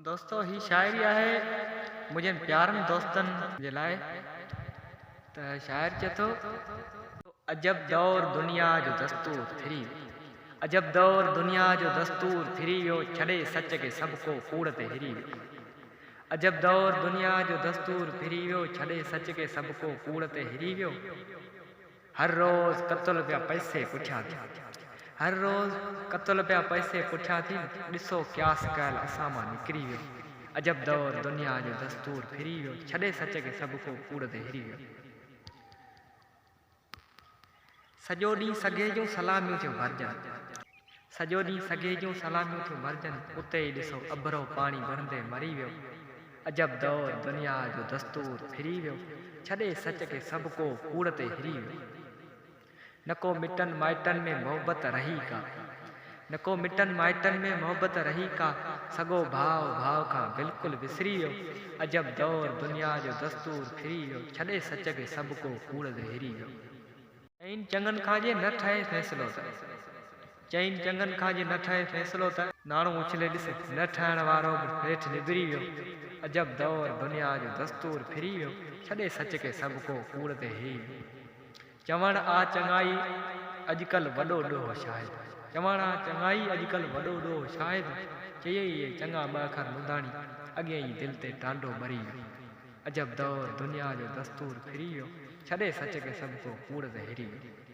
दोस्तों ही शायरी आहे मुझे प्यारनि दोस्तनि जे लाइ त शाइर चए थो अजब दौर दुनिया जो दस्तूर फिरी अजब दौर दुनिया जो दस्तूर फिरी वियो छॾे सच के सबको कूड़ ते हिरी वियो अजब दौर दुनिया जो दस्तूर फिरी वियो छॾे सच के सबको कूड़ ते हिरी वियो हर रोज़ क़त्ल पिया पैसे पुठियां थी हर रोज़ क़त्ल पिया पैसे पुठियां थी ॾिसो क्यास कयल असां मां निकिरी वियो अजब दौर दुनिया जो दस्तूर फिरी वियो छॾे सच के सबको कूड़ ते हिरी वियो सॼो ॾींहुं सॻे जूं सलामियूं थियूं भरिजनि सॼो ॾींहुं सॻे जूं सलामियूं थियूं भरिजनि उते ई ॾिसो अभरो पाणी भरंदे मरी वियो अजब दौर दुनिया जो दस्तूर फिरी वियो छॾे सच के सबको कूड़ ते हिरी वियो न को मिटनि माइटनि में मोहबत रही का न को मिटनि माइटनि में मोहबत रही का सॻो भाव भाव खां बिल्कुलु विसरी वियो अजब दौर दुनिया जो दस्तूर फिरी वियो छॾे सच के सबको कूड़ ते हिरी वियो चइनि चङनि खां जे न ठहे फ़ैसिलो त चइनि चङनि खां जे न ठहे फ़ैसिलो त नाणो उछले ॾिस न ठहण वारो बि हेठि निबिरी वियो अजब दौर दुनिया जो दस्तूर फिरी वियो छॾे सच के सबको कूड़ ते हिरी वियो चवण आ चङाई अॼुकल्ह वॾो ॾोहो शायदि चवण आ चङाई अॼुकल्ह वॾो ॾोहो शायदि चई इहे चङा ॿ अखर मुंदाणी अॻे ई दिलि ते टांडो मरी वियो अजब दौर दुनिया जो दस्तूर फिरी वियो छॾे सच के सबको कूड़ ते हिरी वियो।